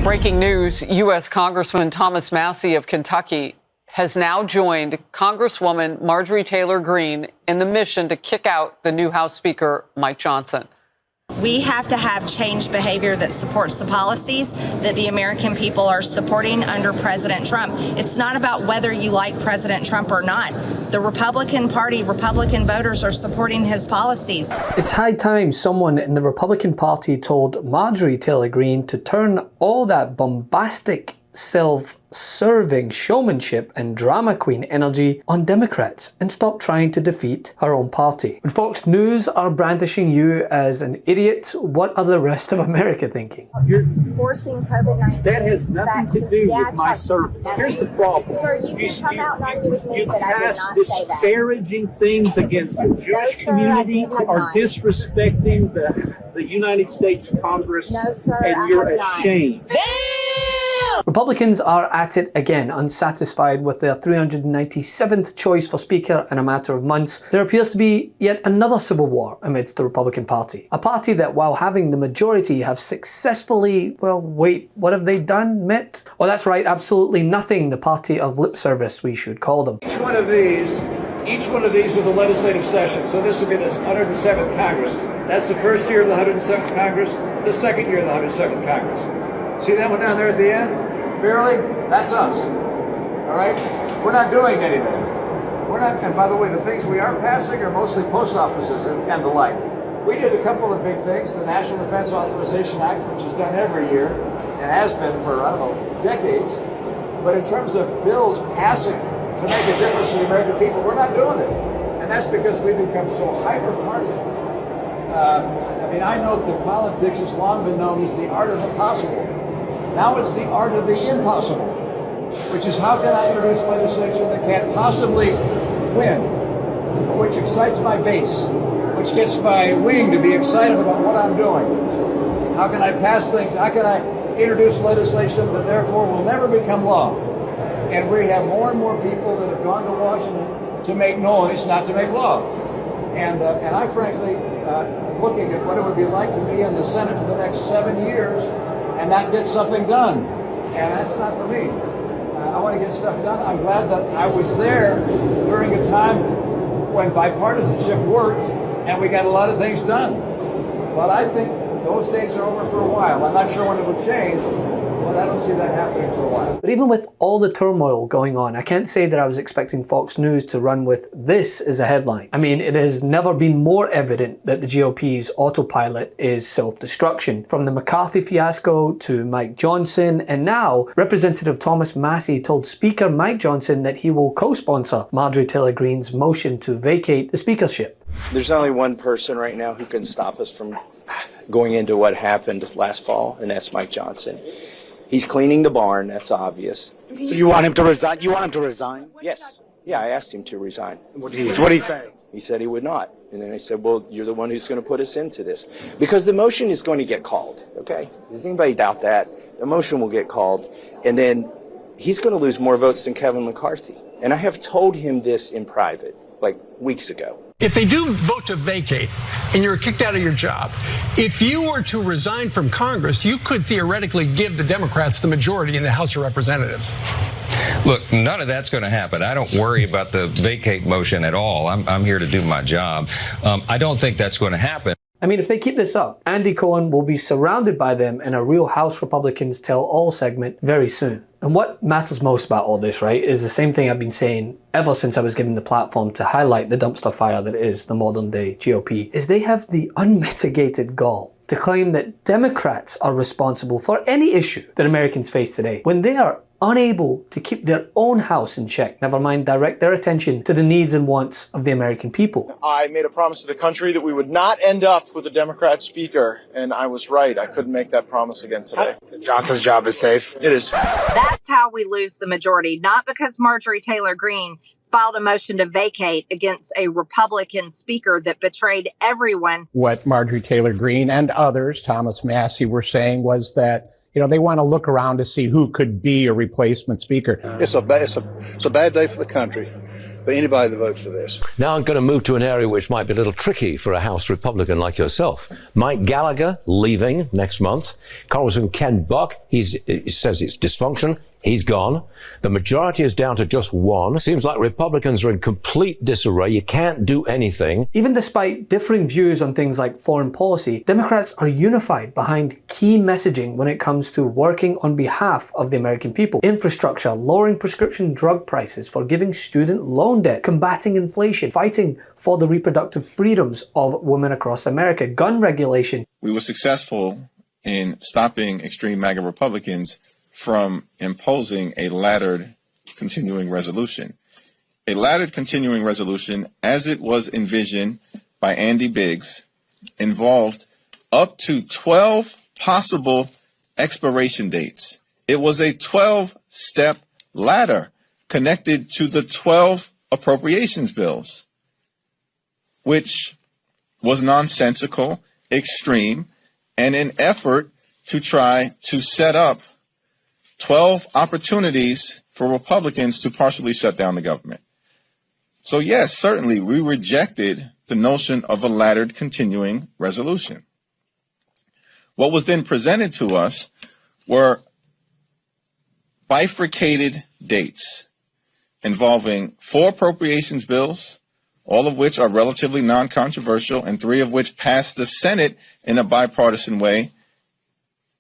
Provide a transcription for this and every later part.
Breaking news, U.S. Congressman Thomas Massie of Kentucky has now joined Congresswoman Marjorie Taylor Green in the mission to kick out the new House Speaker, Mike Johnson. We have to have changed behavior that supports the policies that the American people are supporting under President Trump. It's not about whether you like President Trump or not. The Republican Party, Republican voters are supporting his policies. It's high time someone in the Republican Party told Marjorie Taylor Green to turn all that bombastic, self-serving showmanship and drama queen energy on Democrats and stop trying to defeat her own party. When Fox News are brandishing you as an idiot, what are the rest of America thinking? You're forcing COVID-19. That has nothing to do with my service. Here's the problem. Sir, you can come out and argue with me, but I did not say that. Disparaging things against the Jewish community are disrespecting the United States Congress, and you're ashamed. Republicans are at it again, unsatisfied with their 397th choice for Speaker in a matter of months. There appears to be yet another civil war amidst the Republican Party. A party that, while having the majority, have successfully, well, wait, what have they done, Mitt? Well, that's right, absolutely nothing. The party of lip service, we should call them. Each one of these is a legislative session. So this would be the 107th Congress. That's the first year of the 107th Congress, the second year of the 107th Congress. See that one down there at the end? Barely? That's us. All right? We're not doing anything. We're not, and by the way, the things we are passing are mostly post offices and the like. We did a couple of big things, the National Defense Authorization Act, which is done every year, and has been for, I don't know, decades. But in terms of bills passing to make a difference to the American people, we're not doing it. And that's because we've become so hyper-partisan. I mean, I know that politics has long been known as the art of the possible. Now it's the art of the impossible, which is how can I introduce legislation that can't possibly win, which excites my base, which gets my wing to be excited about what I'm doing. How can I pass things? How can I introduce legislation that therefore will never become law? And we have more and more people that have gone to Washington to make noise, not to make law. And I frankly, looking at what it would be like to be in the Senate for the next 7 years and not get something done. And that's not for me. I want to get stuff done. I'm glad that I was there during a time when bipartisanship worked and we got a lot of things done. But I think those days are over for a while. I'm not sure when it will change, but I don't see that happening for a while. But even with all the turmoil going on, I can't say that I was expecting Fox News to run with this as a headline. I mean, it has never been more evident that the GOP's autopilot is self-destruction. From the McCarthy fiasco to Mike Johnson, and now Representative Thomas Massie told Speaker Mike Johnson that he will co-sponsor Marjorie Taylor Greene's motion to vacate the speakership. There's only one person right now who can stop us from going into what happened last fall, and that's Mike Johnson. He's cleaning the barn, that's obvious. So you want him to resign? You want him to resign? Yes. Yeah, I asked him to resign. What did he say? He said he would not. And then I said, well, you're the one who's going to put us into this. Because the motion is going to get called, okay? Does anybody doubt that? The motion will get called, and then he's going to lose more votes than Kevin McCarthy. And I have told him this in private, like weeks ago. If they do vote to vacate and you're kicked out of your job, if you were to resign from Congress, you could theoretically give the Democrats the majority in the House of Representatives. Look, none of that's going to happen. I don't worry about the vacate motion at all. I'm here to do my job. I don't think that's going to happen. I mean, if they keep this up, Andy Cohen will be surrounded by them in a real House Republicans Tell All segment very soon. And what matters most about all this, right, is the same thing I've been saying ever since I was given the platform to highlight the dumpster fire that is the modern day GOP, is they have the unmitigated gall to claim that Democrats are responsible for any issue that Americans face today, when they are unable to keep their own house in check, never mind direct their attention to the needs and wants of the American people. I made a promise to the country that we would not end up with a Democrat speaker, and I was right. I couldn't make that promise again today. Johnson's job is safe. It is. That's how we lose the majority, not because Marjorie Taylor Green filed a motion to vacate against a Republican speaker that betrayed everyone. What Marjorie Taylor Green and others, Thomas Massie, were saying was that they want to look around to see who could be a replacement speaker. It's a bad day for the country. for anybody to vote for this. Now I'm going to move to an area which might be a little tricky for a House Republican like yourself. Mike Gallagher leaving next month. Congressman Ken Buck, he says it's dysfunction. He's gone. The majority is down to just one. Seems like Republicans are in complete disarray. You can't do anything. Even despite differing views on things like foreign policy, Democrats are unified behind key messaging when it comes to working on behalf of the American people. Infrastructure, lowering prescription drug prices, forgiving student loan debt, combating inflation, fighting for the reproductive freedoms of women across America, gun regulation. We were successful in stopping extreme MAGA Republicans from imposing a laddered continuing resolution. A laddered continuing resolution, as it was envisioned by Andy Biggs, involved up to 12 possible expiration dates. It was a 12-step ladder connected to the 12 appropriations bills, which was nonsensical, extreme, and an effort to try to set up 12 opportunities for Republicans to partially shut down the government. So yes, certainly we rejected the notion of a laddered continuing resolution. What was then presented to us were bifurcated dates involving 4 appropriations bills, all of which are relatively non-controversial, and 3 of which passed the Senate in a bipartisan way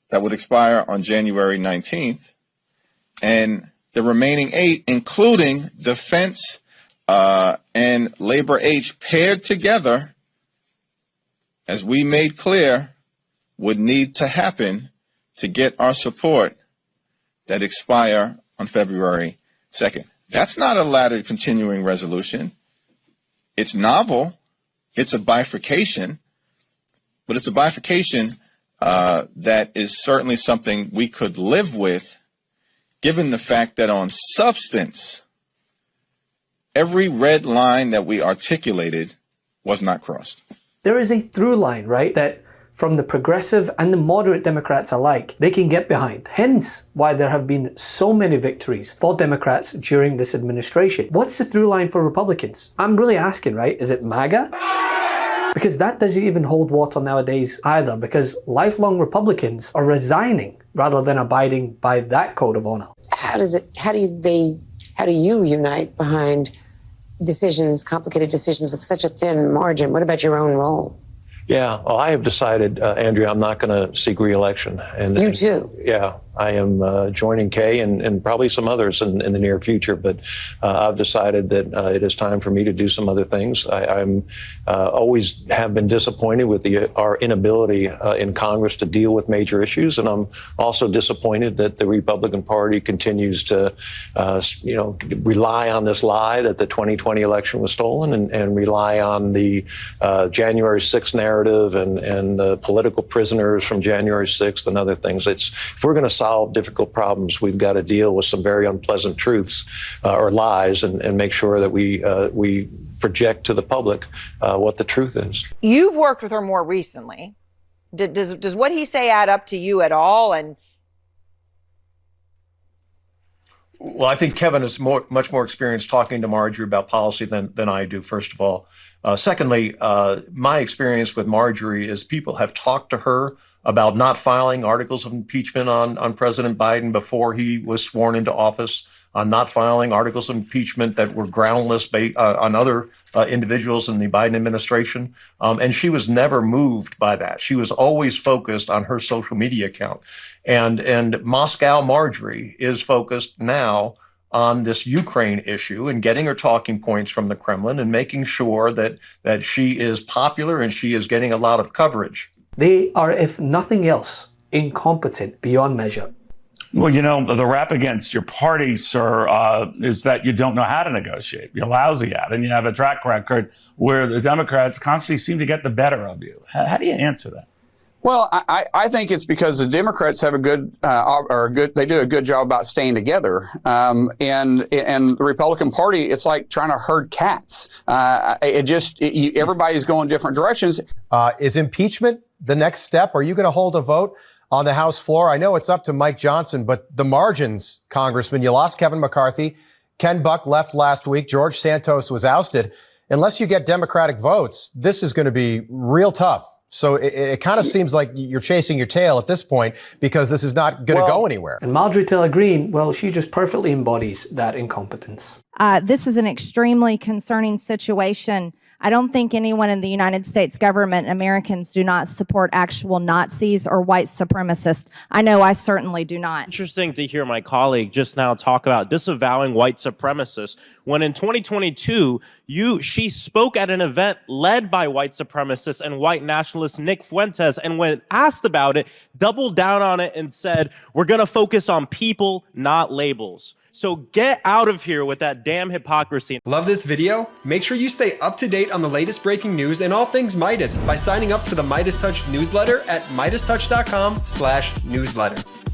that would expire on January 19th, and the remaining 8, including Defense and Labor H, paired together, as we made clear, would need to happen to get our support that expire on February 2nd. That's not a laddered continuing resolution. It's novel. It's a bifurcation, but it's a bifurcation that is certainly something we could live with, given the fact that on substance, every red line that we articulated was not crossed. There is a through line, right, that from the progressive and the moderate Democrats alike, they can get behind. Hence why there have been so many victories for Democrats during this administration. What's the through line for Republicans? I'm really asking, right? Is it MAGA? Because that doesn't even hold water nowadays either, because lifelong Republicans are resigning rather than abiding by that code of honor. How do you unite behind decisions, complicated decisions with such a thin margin? What about your own role? Yeah, well, I have decided, Andrea, I'm not going to seek re-election. And you too? Yeah, I am joining Kay and probably some others in the near future, but I've decided that it is time for me to do some other things. I'm always have been disappointed with our inability in Congress to deal with major issues, and I'm also disappointed that the Republican Party continues to, rely on this lie that the 2020 election was stolen and rely on the January 6th narrative and the political prisoners from January 6th and other things. If we're going to solve difficult problems, we've got to deal with some very unpleasant truths or lies and make sure that we project to the public what the truth is. You've worked with her more recently. Does what he say add up to you at all? And well, I think Kevin is much more experienced talking to Marjorie about policy than I do, first of all. Secondly, my experience with Marjorie is people have talked to her about not filing articles of impeachment on President Biden before he was sworn into office, on not filing articles of impeachment that were groundless on other individuals in the Biden administration. And she was never moved by that. She was always focused on her social media account. And Moscow Marjorie is focused now on this Ukraine issue and getting her talking points from the Kremlin and making sure that she is popular and she is getting a lot of coverage. They are, if nothing else, incompetent beyond measure. Well, the rap against your party, sir, is that you don't know how to negotiate. You're lousy at it, and you have a track record where the Democrats constantly seem to get the better of you. How do you answer that? Well, I think it's because the Democrats have they do a good job about staying together, and the Republican Party, it's like trying to herd cats. Everybody's going different directions. Is impeachment the next step? Are you going to hold a vote on the House floor? I know it's up to Mike Johnson, but the margins, Congressman, you lost Kevin McCarthy, Ken Buck left last week. George Santos was ousted. Unless you get Democratic votes, this is going to be real tough. So it kind of seems like you're chasing your tail at this point because this is not going to go anywhere. And Marjorie Taylor Green, well, she just perfectly embodies that incompetence. This is an extremely concerning situation. I don't think anyone in the United States government, Americans, do not support actual Nazis or white supremacists. I know I certainly do not. Interesting to hear my colleague just now talk about disavowing white supremacists when in 2022, she spoke at an event led by white supremacists and white nationalist Nick Fuentes, and when asked about it, doubled down on it and said, we're going to focus on people, not labels. So get out of here with that damn hypocrisy. Love this video? Make sure you stay up to date on the latest breaking news and all things Meidas by signing up to the MeidasTouch newsletter at MeidasTouch.com/newsletter.